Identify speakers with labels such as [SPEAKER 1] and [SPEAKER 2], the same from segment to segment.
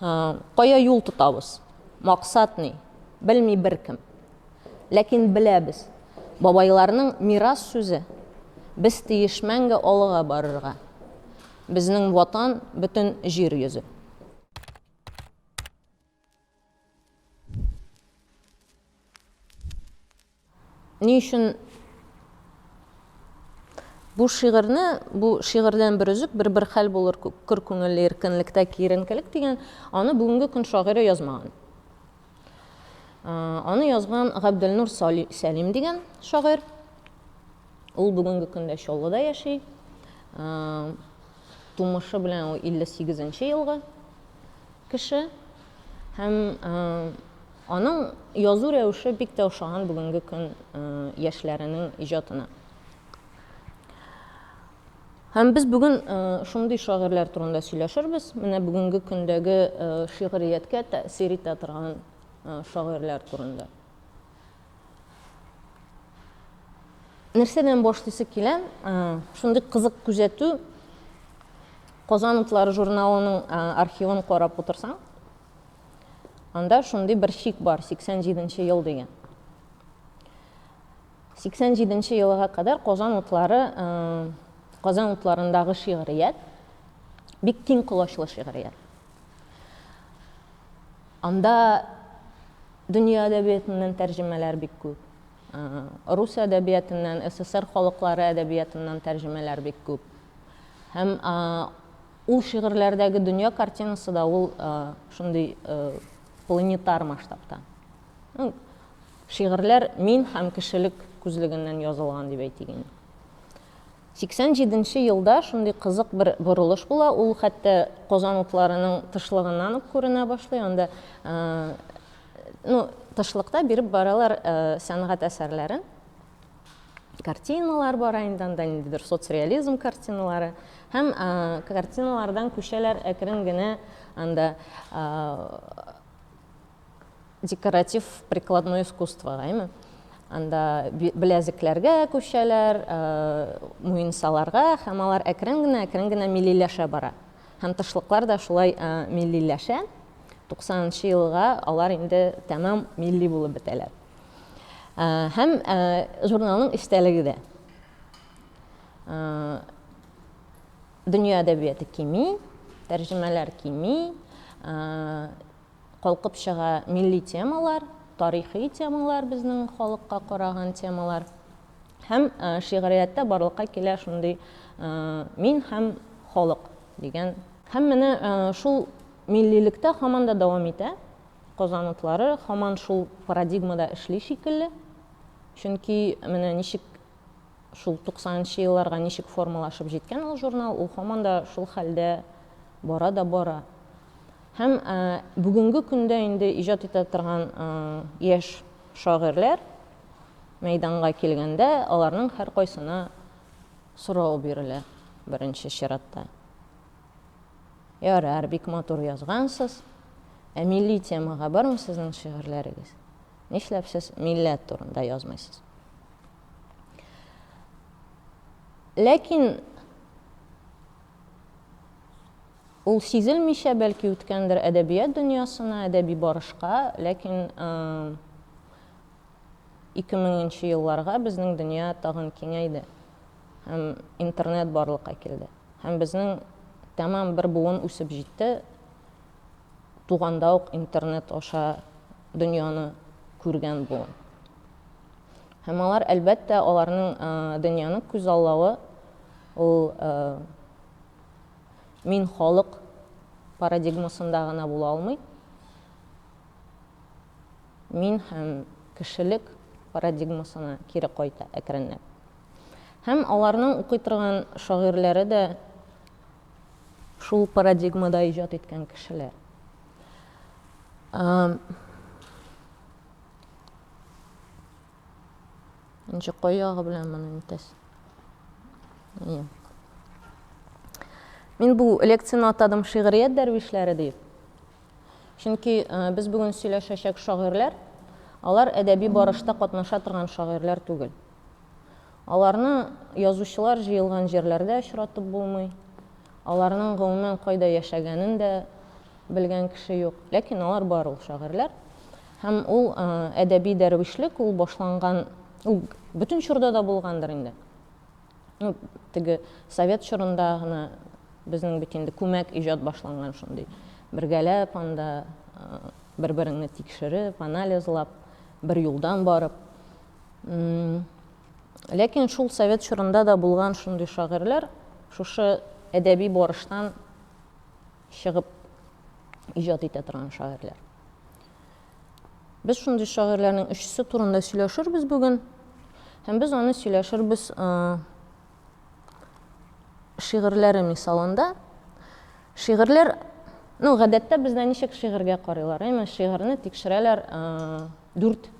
[SPEAKER 1] Кая юл тотабыз? Максат ни? Белми беркем. Ләкин беләбез. Бабайларның мирас сүзе без тиешмәнгә алыга барырга. Безнең ватан бөтен җир йөзе. Ни өчен бу шигырьдән бер үзек бер хәл булыр көр күңелле иркенлектә киеренкелек дигән, аны бүгенге көн шагыйре язмаган. Аны язган Габделнур Сәлим дигән шагыйрь. Ул бүгенге көндә Чаллыда яши. Тумышы белән 58-нче елгы кеше. Һәм аның язу рәвеше бик тә ошаган бүгенге көн яшьләренең иҗатына. Һәм без бүген шундый шагыйрьләр турында сөйләшербез. Менә бүгенге көндәге шигърияткә тәэсир итә торган шагыйрьләр турында. Нәрсәдән башлыйсы килә? Шундый кызык күзәтү. Казан утлары журналының архивын карап утырсаң, анда шундый бер шик бар, 87-нче ел дигән. 87-нче елга кадәр Казан утларындагы шигърият бик киң колачлы шигърият. Анда дөнья әдәбиятыннан тәрҗемәләр бик күп. Рус әдәбиятыннан, СССР халыклары әдәбиятыннан тәрҗемәләр бик күп. Һәм ул шигырьләрдәге дөнья картинасы да ул шундый планетар масштабта. Шигырьләр мин һәм кешелек күзлегеннән язылган дип әйтегез. 87-нче елда шундый кызык бер борылыш була. Ул хәтта Казан утларының тышлыгыннан ук күренә башлый. Анда тышлыкта биреп баралар сәнгать әсәрләрен. Картиналар бар инде, анда ниндидер соцреализм картиналары. Һәм картиналардан күчәләр әкрен генә анда декоратив прикладное искусство, анда беләзекләргә күчәләр, муенсаларга, һәм алар әкрен генә миллиләшә бара. Һәм тышлыклар да шулай миллиләшә. 90-нчы елга алар инде тәмам милли булып бетәләр. Һәм журналның истәлеге дә. Дөнья әдәбияты кими, тәрҗемәләр кими, калкып чыга милли темалар, тарихи темалар, безнең халыкка караган темалар. Һәм шигъриятта барлыкка килә шундый мин һәм халык дигән. Һәм менә шул миллилектә һаман да дәвам итә. Казан утлары һаман шул парадигмада эшли шикелле. Чөнки менә ничек шул 90-нчы елларга ничек формалашып җиткән ул журнал, ул һаман да шул хәлдә бара. Һәм бүгенге көндә инде иҗат итә торган яшь шагыйрьләр мәйданга килгәндә, аларның һәр кайсына сорау бирелә беренче чиратта. Ярар, бик матур язгансыз. Милли темага бармы сезнең шигырьләрегез? Нишләп сез милләт турында язмыйсыз? Ләкин ул сизелмичә бәлки үткәндер әдәбият дөньясына, әдәби барышка, ләкин 2000-нче елларга безнең дөнья тагын киңәйде. Һәм интернет барлыкка килде. Һәм безнең тәмам бер буын үсеп җитте. Туганда ук интернет аша дөньяны күргән буын. Һәм алар әлбәттә аларның дөньяны күз аллавы ул мин халык парадигмасында гына була алмый. Мин һәм кешелек парадигмасына кире кайта әкренләп. Һәм аларның укый торган шагыйрьләре дә шул парадигмада иҗат иткән кешеләр. Ничек кайягы белән моны итәс? Мин бу лекцияне атадым шигърият дәрвишләре дип. Чөнки без бүген сөйләшәчәк шагыйрьләр, алар әдәби барышта катнаша торган шагыйрьләр түгел. Аларны язучылар җыелган җирләрдә очратып булмый. Аларның гомумән кайда яшәгәнен дә белгән кеше юк, ләкин алар бар ул шагыйрьләр. Һәм ул әдәби дәрвишлек ул башланган, ул бөтен чорда да булгандыр инде. Теге совет чорында гына безнең бит инде күмәк иҗат башланган шундый. Бергәләп анда бер-береңне тикшереп, анализлап, бер юлдан барып. Ләкин шул совет чорында да булган шундый шагыйрьләр шушы әдәби барыштан чыгып иҗат итә торган шагыйрьләр. Без шундый шагыйрьләрнең өчесе турында сөйләшербез бүген. Һәм без аны сөйләшербез шигырьләре мисалында. Шигырьләр, гадәттә бездә ничек шигырьгә карыйлар? Шигырьне тикшерәләр дүрт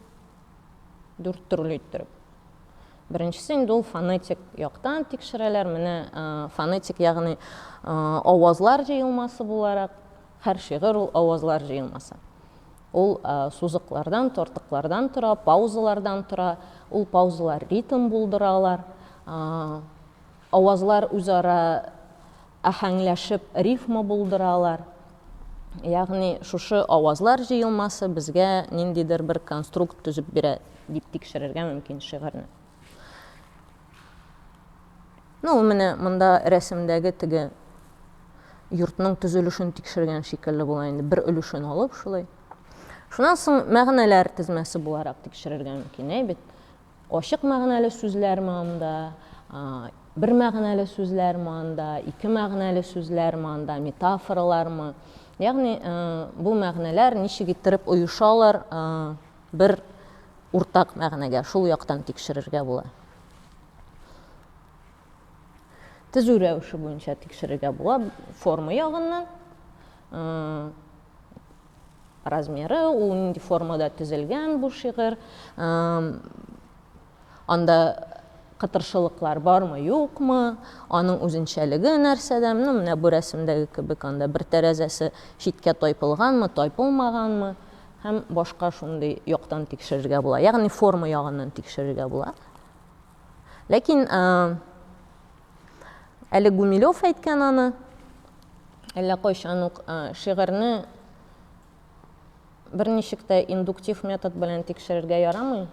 [SPEAKER 1] төрле иттереп. Беренчесе инде ул фонетик яктан тикшерәләр. Менә фонетик, ягъни авазлар җыелмасы буларак, һәр шигырь ул авазлар җыелмасы. Ул сузыклардан, тортыклардан тора, паузалардан тора. Ул паузалар ритм булдыралар. Авазлар үзара аһәңләшеп рифма булдыралар. Ягъни шушы авазлар җыелмасы безгә ниндидер бер конструкт төзеп бирә дип тикшерергә мөмкин шигырьне. Менә монда рәсемдәге теге йортның төзелешен тикшергән шикелле була инде, бер өлешен алып шулай. Шуннан соң мәгънәләр тезмәсе буларак тикшерергә мөмкин, бит. Ачык мәгънәле сүзләрме анда, бер мәгънәле сүзләрме анда, ике мәгънәле сүзләрме анда, метафоралармы? Ягъни бу мәгънәләр ничек иттереп оешалар бер уртак мәгънәгә, шул яктан тикшерергә була. Төзү рәвеше буенча тикшерергә була, форма ягыннан, размеры, ул нинди формада төзелгән бу шигырь, анда кытыршылыклар бармы, юкмы, аның үзенчәлеге нәрсәдә, менә бу рәсемдәге кебек, анда бер тәрәзәсе читкә тайпылганмы, тайпылмаганмы, һәм башка шундый яктан тикшерергә була. Ягъни форма ягыннан тикшерергә була. Ләкин әле Гумилев әйткән аны, әллә кайчан ук шигырьне берничек тә индуктив метод белән тикшерергә ярамый.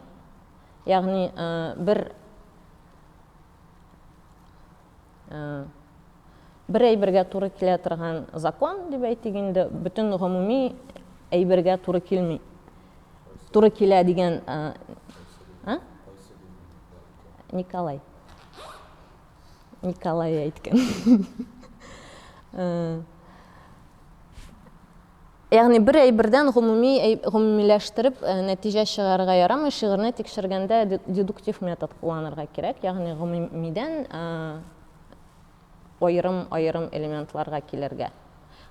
[SPEAKER 1] Ягъни бер әйбергә туры килә торган закон дип әйтик инде, бөтен гомуми әйбергә туры килми. Туры килә дигән Николай әйткән. Ягъни бер әйбердән гомумиләштереп нәтиҗә чыгарырга ярамый, шигырьне тикшергәндә дедуктив метод кулланырга кирәк. Ягъни гомумидән айрым элементларга килергә.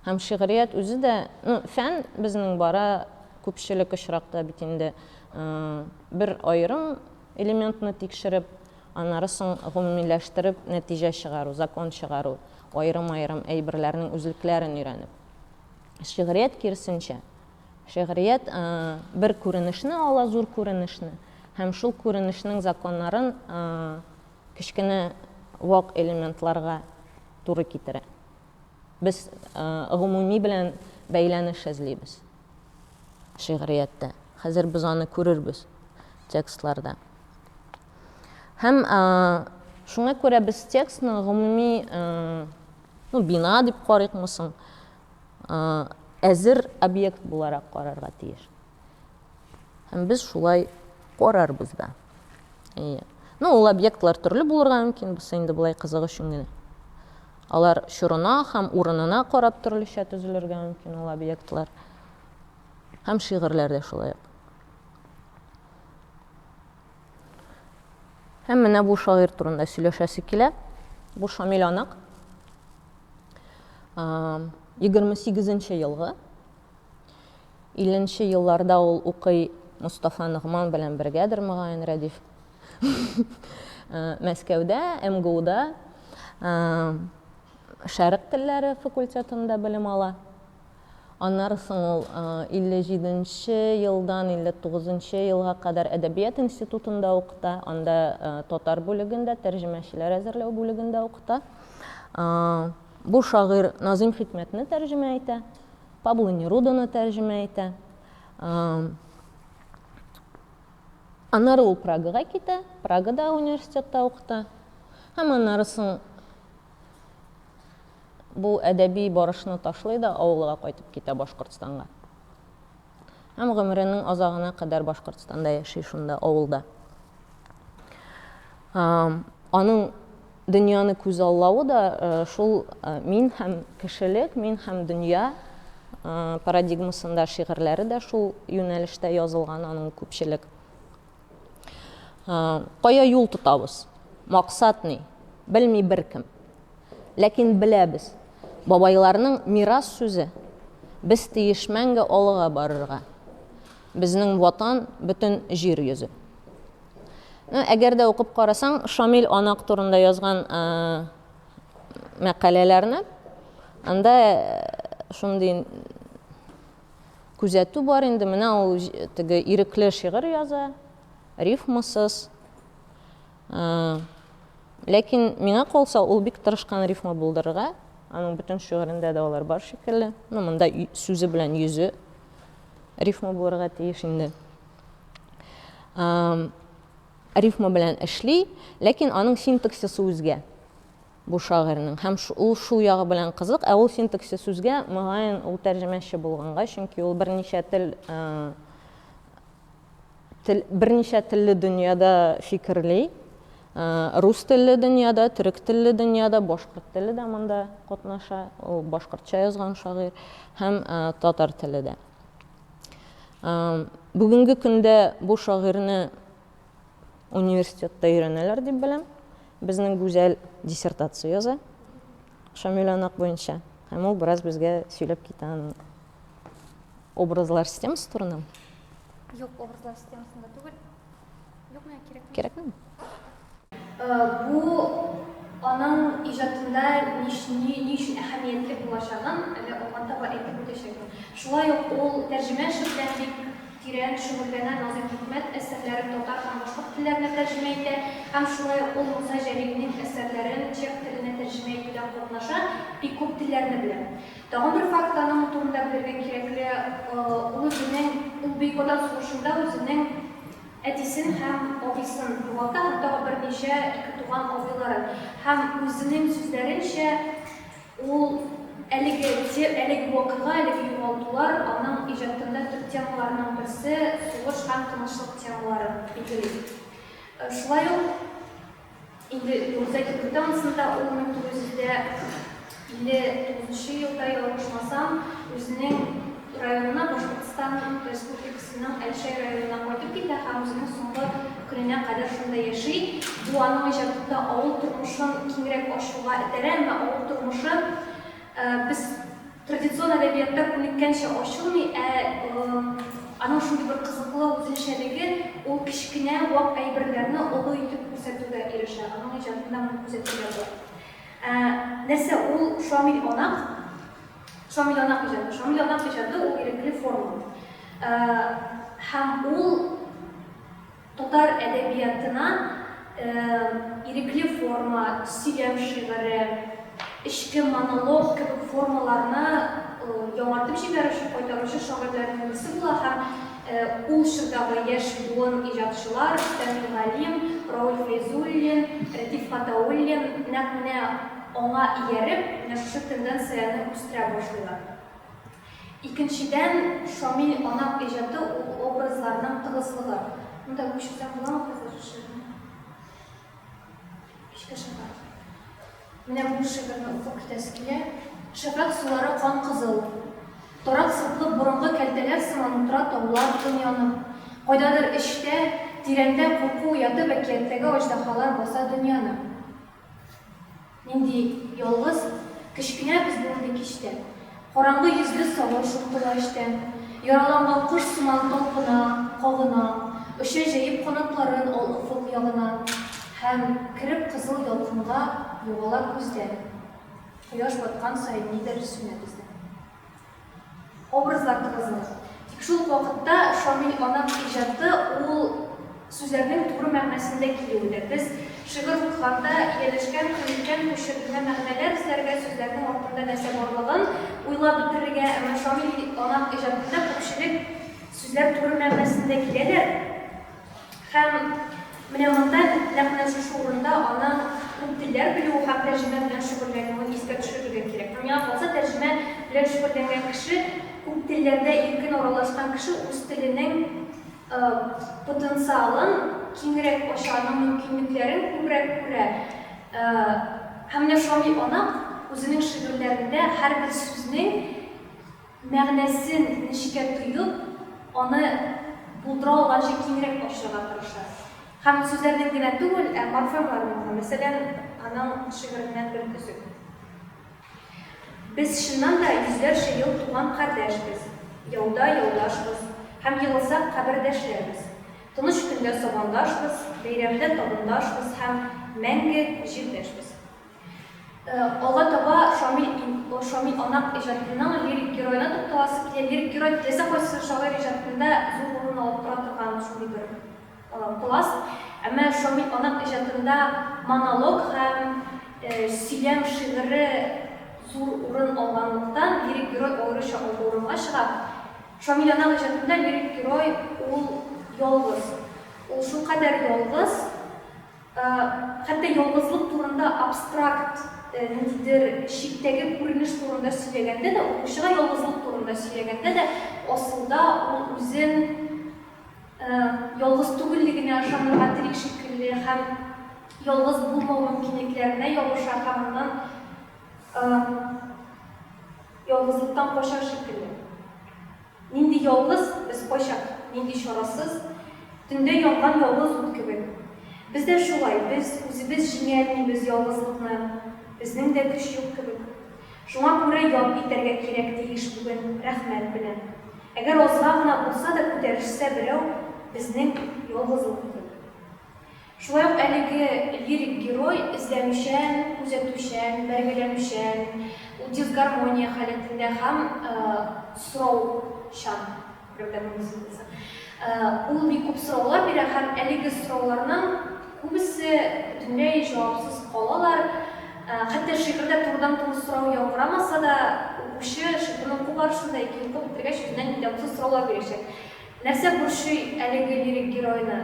[SPEAKER 1] Һәм шигърият үзе дә, фән безнең бара күпчелек очракта бит инде бер айрым элементны тикшереп, аннары соң гомумиләштереп нәтиҗә чыгару, закон чыгару, айрым әйберләрнең үзлекләрен өйрәнеп. Шигърият киресенчә. Шигърият бер күренешне ала, зур күренешне, һәм шул күренешнең законнарын кечкенә вак элементларга туры китерә. Без гомуми белән бәйләнеш эзлибез шигъриятта. Хәзер без аны күрербез текстларда. Һәм шуңа күрә без текстны гомуми бина дип карыйкмы соң, әзер объект буларак карарга тиеш. Һәм без шулай карарбыз да. Ул объектлар төрле булырга мөмкин, без инде булай кызык өчен генә. Алар чорына һәм урынына карап төрлечә төзелергә мөмкин ул объектлар. Һәм шигырьләрдә шулай. Һәм менә бу шагыйрь турында сөйләшәсе килә. Бу Шамил Анак. 28-нче елгы. 50-нче елларда ул укый Мустафа Нугман белән бергәдер мөгаен Рәдиф. Мәскәүдә, МГУда шәрык телләре факультетында белем ала. Аннары соң ул 57-нче елдан 59-нче елга кадәр әдәбият институтында укыта. Анда татар бүлегендә, тәрҗемәчеләр әзерләү бүлегендә укыта. Бу шагыйрь Назим Хикмәтне тәрҗемә итә. Пабло Неруданы тәрҗемә итә. Аннары ул Прагага китә, Прагада университетта укыта. Һәм аннарысын бу әдәби барышны ташлый да авылга кайтып китә, Башкортстанга. Һәм гомеренең азагына кадәр Башкортстанда яши, шунда авылда. Аның дөньяны күз аллавы да шул мин һәм кешелек, мин һәм дөнья парадигмасында шигырьләре дә шул юнәлештә язылган, аның күпчелек. Кая юл тотабыз? Максат ни? Белми беркем. Ләкин беләбез. Бабайларның мирас сүзе. Без тиешмәнгә алыга барырга. Безнең ватан бөтен җир йөзе. Әгәр дә укып карасаң, Шамил Анак турында язган мәкаләләрне, анда шундый күзәтү бар инде. Менә ул теге ирекле шигырь яза, рифмасыз. Ләкин миңа калса, ул бик тырышкан рифма булдырырга. Аның бөтен шигырендә дә алар бар шикелле. Монда сүзе белән йөзе рифма булырга тиеш инде. Рифма белән эшли, ләкин аның синтаксисы үзгә. Бу шагыйрьнең һәм ул шул ягы белән кызык, ә ул синтаксис үзгә, мөгаен ул тәрҗемәче булганга, чөнки ул берничә телле дөньяда фикерли. Рус телле дөньяда, төрек телле дөньяда, башкорт телле дә монда катнаша. Ул башкортча язган шагыйрь һәм татар телле дә. Бүгенге көндә бу шагыйрьне университетта өйрәнәләр дип беләм. Безнең гүзәл диссертация яза Шамил Анак буенча. Һәм ул бераз безгә сөйләп китә образлар системасы турында.
[SPEAKER 2] Юк, образлар системасында түгел. Юкмы, кирәкме?
[SPEAKER 1] Кирәкме?
[SPEAKER 2] Бу аның иҗатында ни өчен әһәмиятле булачагын әле алганда бар әйтеп үтәчәкмен. Шулай ук ул тәрҗемә эшләгән бик тирән шөгыльләнә, Назым Хикмәт әсәрләрен татар һәм башка телләргә тәрҗемә итә, һәм шулай ук ул Муса Җәлилнең әсәрләрен чех теленә тәрҗемә итүдә катнаша, бик күп телләрне белә. Тагын бер факт аның турында белергә кирәкле, ул Бөек Ватан сугышында үзенең әтисен һәм абыйсын югалта, һәм тагын берничә ике туган абыйларын. Һәм үзенең сүзләренчә, ул әлеге вакыйга, әлеге югалтулар аның иҗатында төп темаларның берсе сугыш һәм тынычлык темалары ителә. Шулай ук инде Юлзайт Британиясында ул 1959 елда ялгышмасам, үзенең районына, Башкортстан Республикасының Әлшәй районына кайтып китә һәм үзенең соңгы көненә кадәр шунда яши. Бу аның иҗатында авыл тормышын киңрәк ачуга этәрә, әмма авыл тормышы biz традицион әдәбиятта күнеккәнчә ачылмый, аның шундый бер кызыклы үзенчәлеге, ул кечкенә вак әйберләрне олы итеп күрсәтүгә ирешә. Аның иҗатында моны күрсәтүгә була. Нәрсә ул Шамил Анак иҗаты, ул ирекле форма. Һәм ул татар әдәбиятына ирекле форма, сөйләм шигыре, эчке монолог кебек формаларны яңартып җибәрүче, кайтаручы шагыйрьләрнең берсе була һәм ул чордагы яшь буын иҗатчылар Тәмил Галим, Рауль Фәйзуллин, Ратиф Хатауллин нәкъ менә аңа ияреп, шушы тенденцияны үстерә башлыйлар. Икенчедән, Шамил Анак иҗаты ул образларның тыгызлыгы. Монда күчтән буламы кызык? Кичкә шәһәр. Менә бу шигырьне укып китәсе килә. Шәфәк сулары кан кызыл. Торак сыклы борынгы кәлтәләр сыман утыра таулар дөньяны. Кайдадыр эчтә, тирәндә курку уятып әкияттәге аҗдаһалар баса дөньяны. Нинди ялгыз, кечкенә без булды кичтә. Караңгы йөзле савыш шуртыла эчтән. Яраланган кош сыман талпына, кагына. Өчә җәеп канатларын ал уфык ягына. Һәм кирип кызыл ялкынга югалар күздән. Кояш баткан сайын нидер сүнә бездән. Образлар тыгызлык. Тик шул вакытта Шамил Анак иҗаты ул сүзләрнең туры мәгънәсендә килүдә. Без шигырь укыганда ияләшкән, күнеккән, күчерелгән мәгънәләр эзләргә, сүзләрнең артында нәрсә барлыгын уйлап бетерергә, әмма Шамил аның иҗатында күпчелек сүзләр туры мәгънәсендә киләләр. Һәм менә монда нәкъ шушы урында аның күп телләр белү һәм тәрҗемә белән шөгыльләнүен искә төшерергә кирәк. Һәм миңа калса, тәрҗемә белән шөгыльләнгән кеше, күп телләрдә иркен аралашкан кеше үз теленең потенциалын киңрәк ача, аның мөмкинлекләрен күбрәк күрә. Һәм менә Шамил аның үзенең шигырьләрендә һәрбер сүзнең мәгънәсен нечкә тоеп, аны булдыра алганча киңрәк ачарга тырыша. Һәм сүзләрдән генә түгел, морфемлардан, мәсәлән, аның шигыреннән бер көзек. Без чыннан да йөзләрчә ел туган кардәшбез, яуда яудашбыз, һәм егылсак кабердәшләрбез. Тыныч көндә сабандашбыз, бәйрәмдә табындашбыз һәм мәңге җирдәшбез. Алга таба Шамил аның иҗатының лирик героена тукталасы килә. Лирик герой теләсә кайсы шагыйрь иҗатында зур урын алып тора торган шундый бер класс. Әмма Шамил аның иҗатында монолог һәм сөйләм шигыре зур урын алганлыктан лирик герой аеруча алгы урынга чыга. Шамил аның иҗатында лирик герой ул ялгыз. Ул шулкадәр ялгыз, хәтта ялгызлык турында абстракт ниндидер чиктәге күренеш турында сөйләгәндә дә, укучыга ялгызлык турында сөйләгәндә дә, асылда ул үзен ялгыз түгеллегенә ышанырга тели шикелле һәм ялгыз булмау мөмкинлекләренә ябыша һәм аннан ялгызлыктан кача шикелле. Нинди ялгыз, без качак, нинди чарасыз, төндә янган ялгыз ут кебек. Без дә шулай, без үзебез җиңә алмыйбыз ялгызлыкны, безнең дә көч юк кебек. Шуңа күрә ял итәргә кирәк тиеш бүген рәхмәт белән. Әгәр азга гына булса да күтәрешсә берәү, безнең ялгызлык кебек. Шулай ук әлеге лирик герой эзләмүчән, күзәтүчән, бәргәләнүчән, ул дисгармония халәтендә һәм сораучан. Ул бик күп сораулар бирә һәм әлеге сорауларның күбесе бөтенләй җавапсыз калалар. Хәтта шигырьдә турыдан-туры сорау яңгырамаса да, укучы шигырьне уку барышында ике укып бетергәч үзеннән җавапсыз сораулар бирәчәк. Нәрсә борчый әлеге лирик геройны?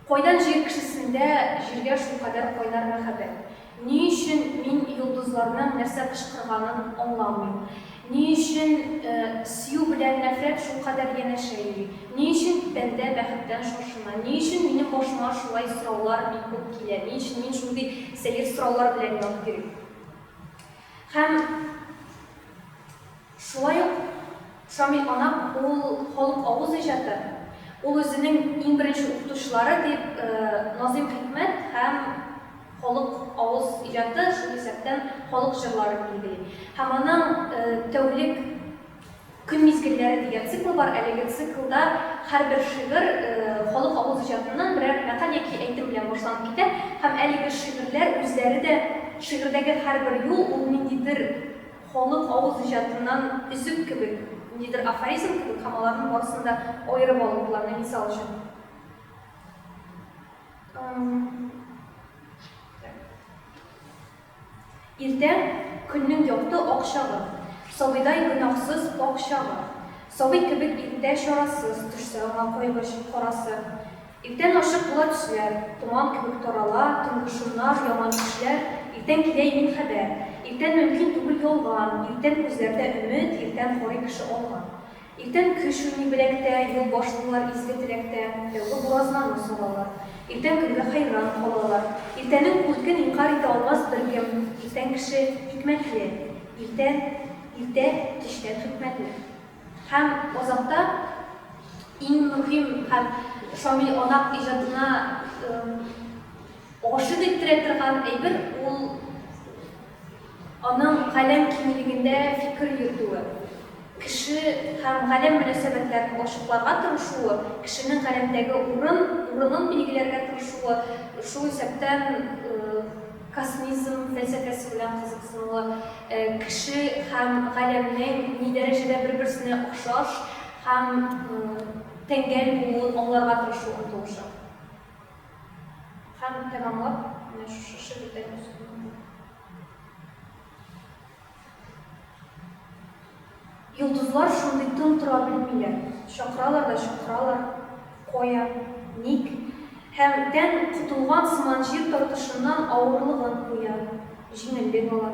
[SPEAKER 2] Кайдан җир кешесендә җиргә шулкадәр кайнар мәхәббәт? Ни өчен мин йолдызларның нәрсә кычкырганын аңламыйм? Ни өчен сөю белән нәфрәт шулкадәр янәшә? Ни өчен бәндә бәхеттән шашына? Ни өчен минем башыма шулай сораулар бик күп килә? Ни өчен мин шундый сәер сораулар белән янып йөрим? Һәм шулай ук Шамил ана ул халык авыз иҗаты. Ул үзенең иң беренче укытучылары дип Назим Хикмәт һәм халык авыз иҗаты, шул исәптән халык җырлары билгели. Һәм аның тәүлек көн мизгелләре дигән цикл бар. Әлеге циклда һәрбер шигырь халык авыз иҗатыннан берәр мәкаль яки әйтем белән башланып китә. Һәм әлеге шигырьләр үзләре дә шигырьдәге һәрбер юл ул ниндидер халык авыз иҗатыннан өзек кебек, ниндидер афоризм кебек, һәм аларның барысында аерып алуларны мисал өчен. Иртә көннең якты ак чагы, сабыйдай гөнаһсыз пак чагы. Сабый кебек иртә чарасыз, төшсә аңа кайгы карасы. Иртән ачык була төсләр, туман кебек тарала, төнге шомнар, яман төшләр. Иртән килә мин хәбәр, иртән мөмкин түгел ялган, иртән күзләрдә өмет, иртән карый кеше алган. Иртән көч уйный беләктә, юл башлылар изге теләктә, тәүге буразнан соралар. Иртән көнгә хайран калалар. Иртәнең күлкен инкар итә алмас беркем. Иртән кеше хикмәтле, иртә кичтән хикмәтле. Һәм азапта иң мөһим һәм Шамил ана иҗатына гашыйк иттерә торган әйбер ул аның галәм киңлегендә фикер йөртүе. Кеше һәм галәм мөнәсәбәтләрен ачыкларга тырышуы, кешенең галәмдәге урынын билгеләргә тырышуы, шул исәптән космизм фәлсәфәсе белән кызыксынуы, кеше һәм галәмнең ни дәрәҗәдә бер-берсенә охшаш һәм тәңгәл булуын аңларга тырышуы омтылышы. һәм тәмамлап, менә шушы шигырьдән үсү. Йолдызлар шундый тын тора белмиләр. Чакыралар да чакыралар. Кая, ник? Һәм тән котылган сыман җир тартышыннан авырлыгын куя. Җиңеллек ала.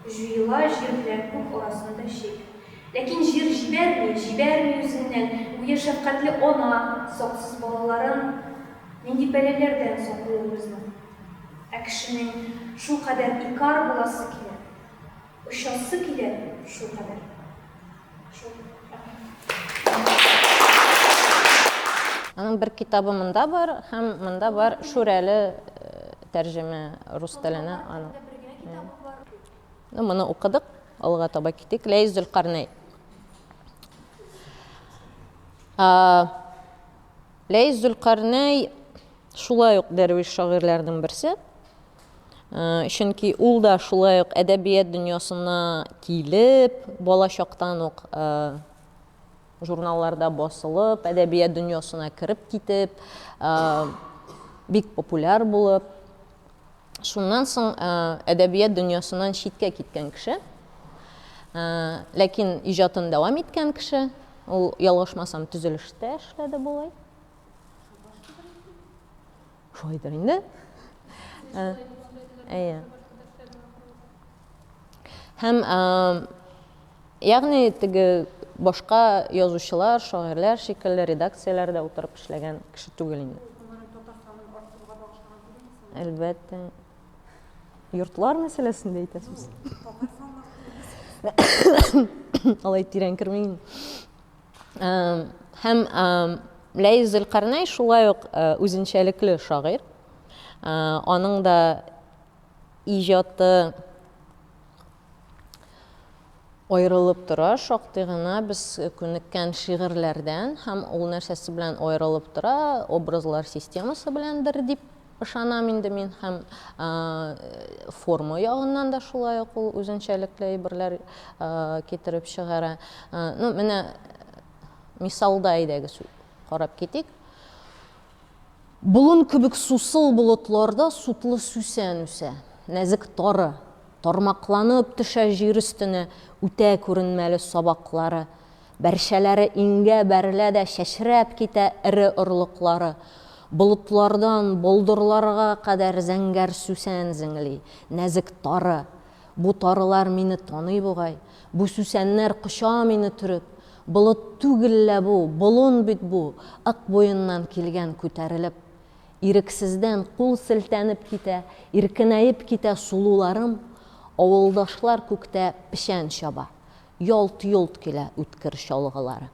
[SPEAKER 2] Җуела җир белән күк арасында чик. Ләкин җир җибәрми үзеннән. Үзе шәфкатьле ана, саксыз балаларын нинди бәлаләрдән саклый безне. Ә кешенең шул кадәр икар буласы килә. Ошасы килә шул кадәр.
[SPEAKER 1] Аның бер китабы монда бар, һәм монда бар Шүрәле тәрҗемә рус теленә аның. Моны укыдык, алга таба китик. Ләйс Зөлкарнәй. Ләйс Зөлкарнәй шулай ук дәрвиш шагыйрьләрнең берсе. Чөнки ул да шулай ук әдәбият дөньясына килеп, бала чактан ук журналларда басылып, әдәбият дөньясына кереп китеп, бик популяр булып, шуннан соң әдәбият дөньясыннан читкә киткән кеше. Ләкин иҗатын дәвам иткән кеше, ул ялгышмасам төзелештә эшләде булай. Шулайдыр инде. Һәм ягъни теге башка язучылар, шагыйрьләр шикелле редакцияләрдә утырып эшләгән кеше түгел инде. Әлбәттә. Йортлар мәсьәләсендә әйтәсез. Алай тирән кермәyin. Һәм Ләйс Зөлкарнәй шулай ук үзенчәлекле шагыйрь. Аның да иҗаты аерылып тора, шактый гына без күнеккән шигырьләрдән, һәм ул нәрсәсе белән аерылып тора, образлар системасы беләндер дип ышанам инде мин, һәм форма ягыннан да шулай ук ул үзенчәлекле әйберләр китереп чыгара. Менә мисалда әйдәгез карап китик. Болын кебек сусыл болытларда сутлы сүсән үсә, нәзек тары, тармакланып төшә җир өстенә үтә күренмәле сабаклары, бәршәләре иңгә бәрелә дә шәшрәп китә эре орлыклары, болытлардан болдырларга кадәр зәңгәр сүсән зиңли, нәзек тары, бу тарылар мине таный бугай, бу сүсәннәр коча мине төреп, болыт түгел лә бу, болын бит бу, ак буеннан килгән күтәрелеп. Ирексездән кул селтәнеп китә, иркенәеп китә сулуларым, авылдашлар күктә пешән чаба, ялт-йолт килә үткер чалгылары.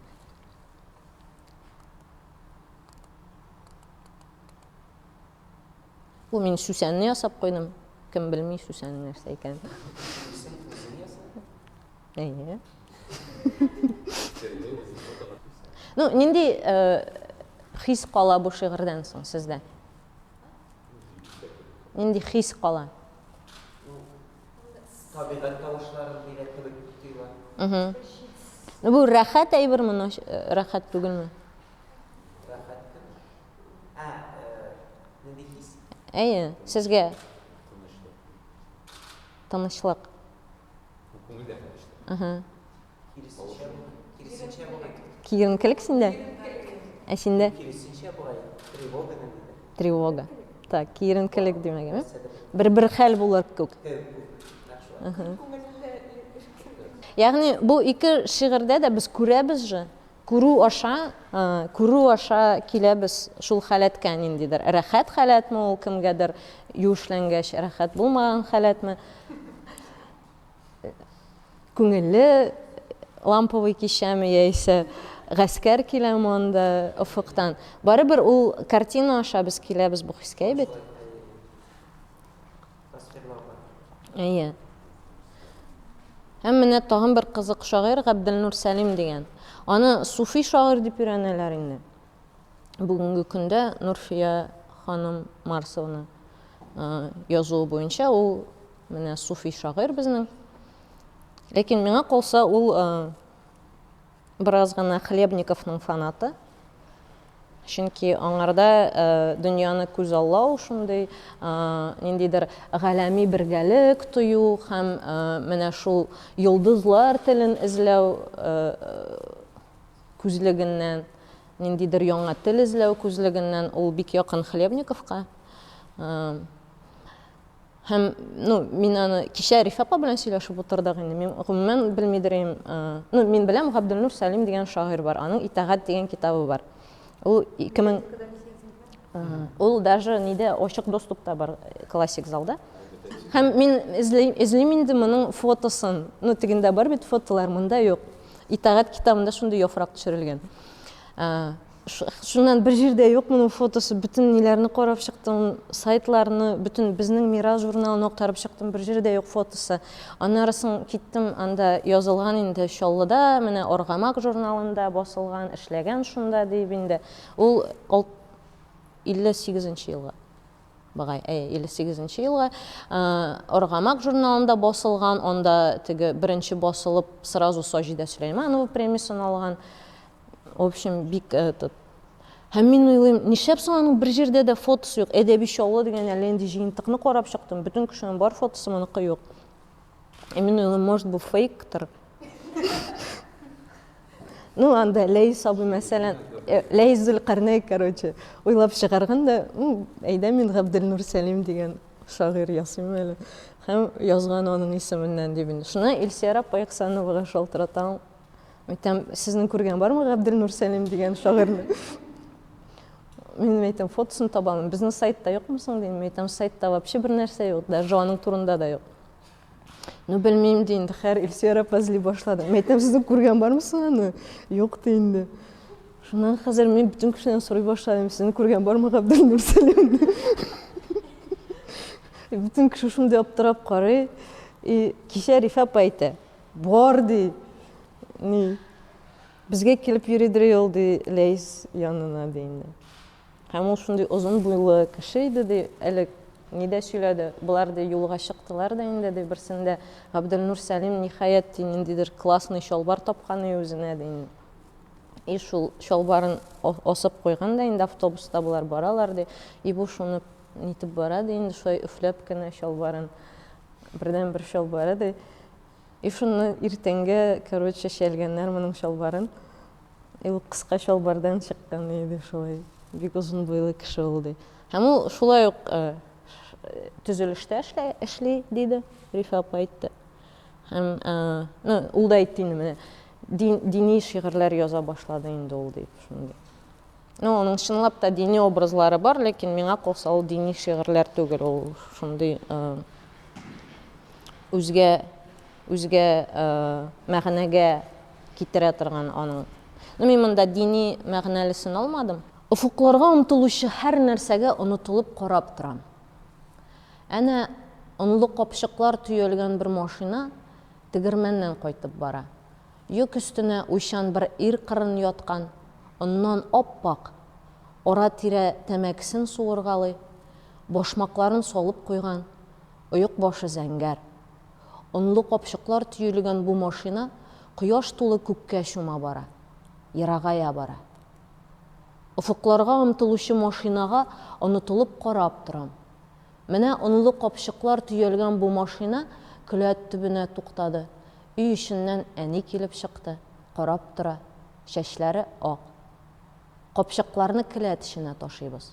[SPEAKER 1] Бу мин сүсәнне ясап куйдым, кем белми сүсәннең нәрсә икәнен. Нинди хис кала бу шигырьдән соң сездә? Нинди хис кала?
[SPEAKER 3] Табигать тавышларын бирә кебек тоела.
[SPEAKER 1] Бу рәхәт әйберме, рәхәт түгелме?
[SPEAKER 3] Рәхәт. Нинди хис?
[SPEAKER 1] Сезгә тынычлык.
[SPEAKER 3] Киресенчә булган.
[SPEAKER 1] Киеренкелек синдә? Ә синдә?
[SPEAKER 3] Киресенчә булган. Тревога нинди?
[SPEAKER 1] Тревога. Так, киеренкелек димәгәме? Бер хәл булыр күк. Ягъни бу ике шигырьдә дә без күрәбез же, күрү аша киләбез шул халәткә ниндидер. Рәхәт халәтме ул кемгәдер юешләнгәч, рәхәт булмаган халәтме? Күңелле ламповый кичәме яисә гаскәр киләме анда офыктан. Барыбер ул картина аша без киләбез бу хискә бит. Һәм менә тагын бер кызык шагыйрь Габделнур Сәлим дигән. Аны суфи шагыйрь дип йөрәнәләр инде. Бүгенге көндә Нурфия ханым Марсовна язуы буенча ул менә суфи шагыйрь безнең. Ләкин миңа калса ул бераз гына Хлебниковның фанаты. Чөнки аңарда дөньяны күз аллау, шундый ниндидер галәми бергәлек тою һәм менә шул йолдызлар телен эзләү күзлегеннән, ниндидер яңа тел эзләү күзлегеннән ул бик якын Хлебниковка. Һәм мин аны кичә Рифака белән сөйләшеп утырдык инде. Мин гомумән белмидерим. Мин беләм, Габделнур Сәлим дигән шагыйрь бар. Аның Итагать дигән китабы бар. Ул 2000 ул даже ниде ачык доступта бар, классик залда. Һәм мин эзлим инде моның фотосын. Тегендә бар бит фотолар, монда юк. Итагать китабында шундый яфрак төшерелгән. Шуннан бер җирдә юк моның фотосы, бүтән ниләрне карап чыктым, сайтларны, бүтән безнең Мираж журналын актарып чыктым, бер җирдә юк фотосы. Аннарысын киттем, анда язылган инде Чаллыда, менә Аргамак журналында басылган, эшләгән шунда дип инде. Ул 58-нче елга. Багай, 58-нче елга Аргамак журналында басылган, анда теге беренче басылып сразу Саҗидә Сөләйманова премиясын алган. В общем, бик этот. Һәм мин уйлыйм, нишләп соң аның бер җирдә дә фотосы юк? Әдәби Чаллы дигән әле инде җыентыкны карап чыктым, бүтән кешенең бар фотосы, моныкы юк. Мин уйлыйм, может, бу фейктер. Анда Ләйс абый мәсәлән, Ләйс Зөлкарнәй, короче, уйлап чыгарган да, әйдә мин Габделнур Сәлим дигән шагыйрь ясыйм әле. Һәм язган аның исеменнән дип инде. Шуны Илсияр апа Ихсановага шалтыратам. Әйтәм, сезнең күргән бармы Габделнур Сәлим дигән шагыйрьне? Мин әйтәм, фотосын табам. Безнең сайтта юкмы соң дим. Әйтәм, сайтта вообще бер нәрсә юк, даже аның турында да юк. Белмим ди инде, һәр Илсияр апа эзли башлады. Әйтәм, сезнең күргән бармы соң аны? Юк ди инде. Шуннан хәзер мин бүтән кешедән сорый башладым, сезнең күргән бармы Габделнур Сәлимне? Бүтән кеше шундый аптырап карый. Кичә Рифа апа әйтә, бар ди. Безгә килеп йөридер ул ди Ләйс янына ди инде. Һәм ул шундый озын буйлы кеше иде ди, әле нидә сөйләде, булар ди юлга чыктылар да инде ди, берсендә Габделнур Сәлим ниһаять ниндидер классный шалбар тапкан үзенә ди инде. И шул шалбарын асып куйган да инде, автобуста булар баралар ди, и бу шуны нитеп бара ди инде, шулай үфләп кенә шалбарын, бердән бер шалбары ди. И шуны иртәнгә, короче, шәлгәннәр моның шалбарын. И ул кыска шалбардан чыккан иде шулай. Бик озын буйлы кеше ул ди. Һәм ул шулай ук төзелештә эшли диде, Рифа апа әйтте. Һәм ул да әйтте инде, менә дини шигырьләр яза башлады инде ул дип шундый. Аның чынлап та дини образлары бар, ләкин миңа калса ул дини шигырьләр түгел, ул шундый үзгә мәгънәгә китерә торган аның. Мин монда дини мәгънәлесен алмадым. Уфукларга омтылучы һәр нәрсәгә онытылып карап торам. Әнә онлы капчыклар төялгән бер машина тегермәннән кайтып бара. Йөк өстенә уйчан бер ир кырын яткан, оннан аппак, ара-тирә тәмәкесен суыргалый, башмакларын салып куйган, оек башы зәңгәр. Онлы капчыклар төялгән бу машина кояш тулы күккә чума бара, ерагая бара. Уфукларга омтылучы машинага онытылып карап торам. Менә онлы капчыклар төялгән бу машина келәт төбенә туктады. Үй эченнән әни килеп чыкты, карап тора, чәчләре ак. Капчыкларны келәт эченә ташыйбыз.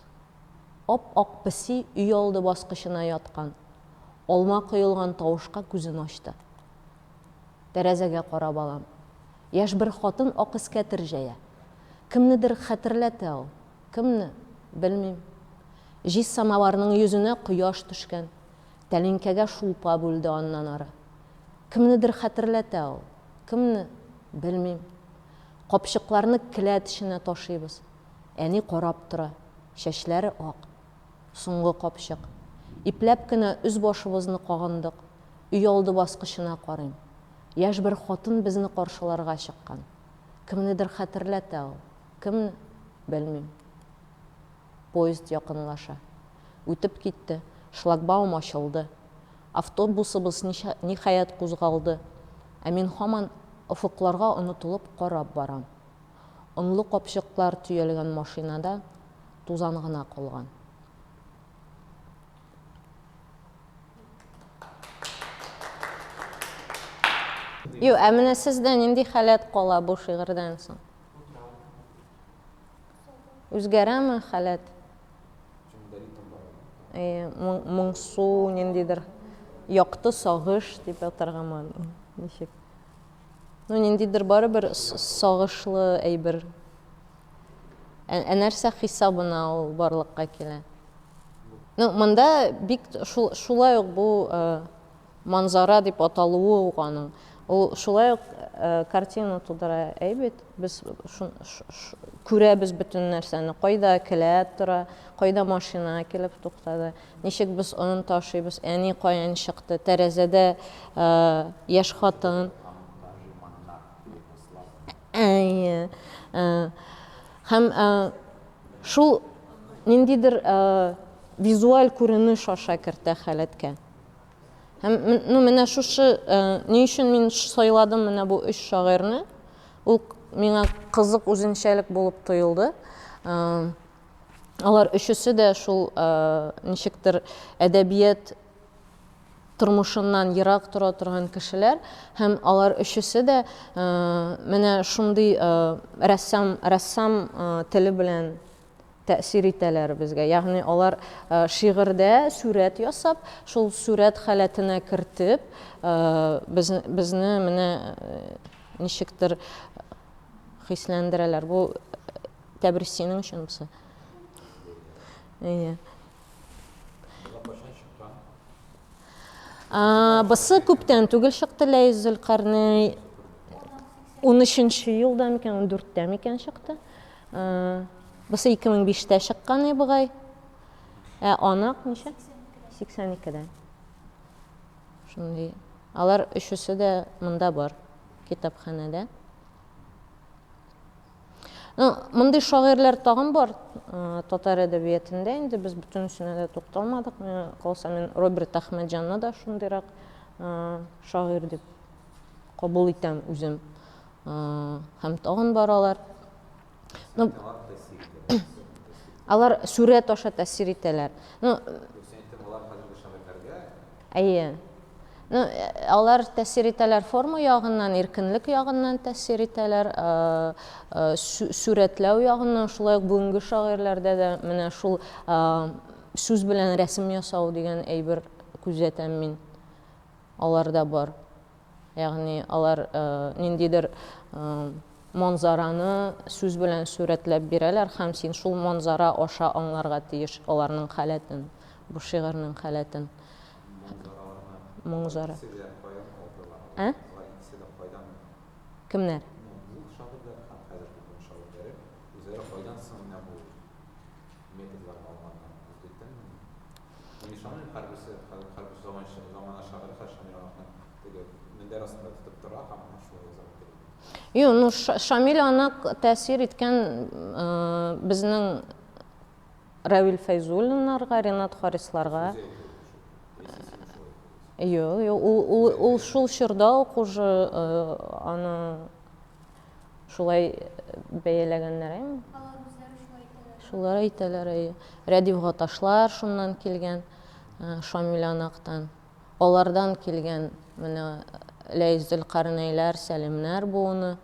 [SPEAKER 1] Ап-ак песи үй алды баскычына яткан. Алма коелган тавышка күзен ачты. Тәрәзәгә карап алам. Яшь бер хатын ак искәтер җәя. Кемнедер хәтерләтә ул. Кемне? Белмим. Җиз самаварның йөзенә кояш төшкән. Тәлинкәгә шулпа бүлде аннан ары. Кемнедер хәтерләтә ул. Кемне? Белмим. Капчыкларны келәт эченә ташыйбыз. Әни карап тора. Чәчләре ак. Соңгы капчык. Ипләп кенә үз башыбызны кагындык. Үй алды баскычына карыйм. Яшь бер хатын безне каршыларга чыккан. Кемнедер хәтерләтә ул. Кемне? Белмим. Поезд якынлаша. Үтеп китте. Шлагбаум ачылды. Автобусыбыз ниһаять кузгалды. Ә мин һаман уфукларга онытылып карап барам. онлы капчыклар төялгән машинада тузан гына калган. Ю, ә менә сездә нинди хәләт кала бу шигырьдән соң? Үзгәрәме хәләт? Моңсу, ниндидер якты сагыш дип атарганмы? Ничек? Ну, ниндидер барыбер сагышлы әйбер. Ә нәрсә хисабына ул барлыкка килә? Ну, монда бик шулай ук бу манзара дип аталуы уганың. Ул шулай ук картина тудыра әйбит. Без күрәбез бөтен нәрсәне. Кайда келәт тора, кайда машина килеп туктады. Ничек без аны ташыйбыз, әни каян чыкты, тәрәзәдә яшь хатын. Һәм шул ниндидер визуаль күренеш аша кертә хәләткә. Һәм менә шушы ни өчен мин сайладым менә бу өч шагыйрьне. Ул миңа кызык үзенчәлек булып тоелды. Алар өчесе дә шул ничектер әдәбият тормышыннан ерак тора торган кешеләр, һәм алар өчесе дә менә шундый рәссам теле белән тәэсир итәләр безгә. Ягъни алар шигырьдә сүрәт ясап, шул сүрәт халәтенә кертеп, безне менә ничектер хисләндерәләр. Бу тәбрис синең өчен бусы. Бусы күптән түгел чыкты, Ләйс Зөлкарнәй 13-нче елда микән, 14-тә микән чыкты. Бусы 2005-тә чыккан бугай. Анак ничә? 82-дә. Шундый. Алар өчесе дә монда бар, китапханәдә. Мондай шагыйрьләр тагын бар татар әдәбиятында. Инде без бөтенесенә дә тукталмадык. Калса мен Роберт Әхмәтҗанны да шундыйрак шагыйрь дип кабул итәм үзем. Һәм тагын баралар. Алар сүрәт аша тәэсир итәләр. Алар тәэсир итәләр форма ягыннан, иркенлек ягыннан тәэсир итәләр, сүрәтләү ягыннан. Шулай ук бүгенге шагыйрьләрдә дә менә шул сүз белән рәсем ясау дигән әйбер күзәтәм мин. Аларда бар. Ягъни алар ниндидер манзараны сүз белән сүрәтләп бирәләр, һәм син шул манзара аша аңларга тиеш аларның хәләтен, бу шигырьнең хәләтен. Манзара. Кемнәр? Шамил Анак тәэсир иткән безнең Равил Фәйзуллиннарга, Ринат Харисларга. Ул шул чорда ук уже аны шулай бәяләгәннәр. Шулар әйтәләр. Рәдиф Гаташлар шуннан килгән, Шамил Анактан. Алардан килгән менә Ләйс Зөлкарнәйләр, Сәлимнәр буыны.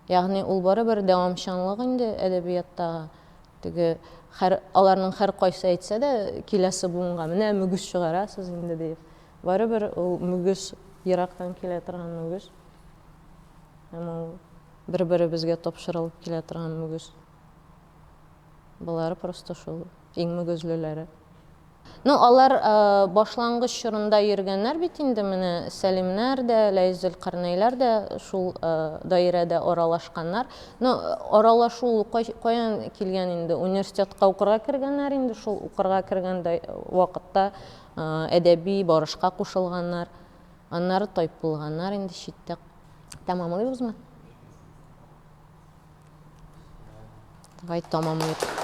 [SPEAKER 1] Ягъни ул барыбер дәвамчанлык инде әдәбияттагы. Теге аларның һәр кайсы әйтсә дә киләсе буынга менә мөгез чыгарасыз инде дип. Барыбер ул мөгез ерактан килә торган мөгез. Һәм ул бер-беребезгә тапшырылып килә торган мөгез. Булар просто шул иң мөгезлеләре. Алар башлангыч чорында йөргәннәр бит инде менә Сәлимнәр дә, Ләйс Зөлкарнәйләр дә шул даирәдә аралашканнар. Аралашу каян килгән инде? Университетка укырга кергәннәр инде, шул укырга кергән вакытта әдәби барышка кушылганнар. Аннары тайп булганнар инде читтә. Тамамлыйбызмы? Давай тамамлыйк.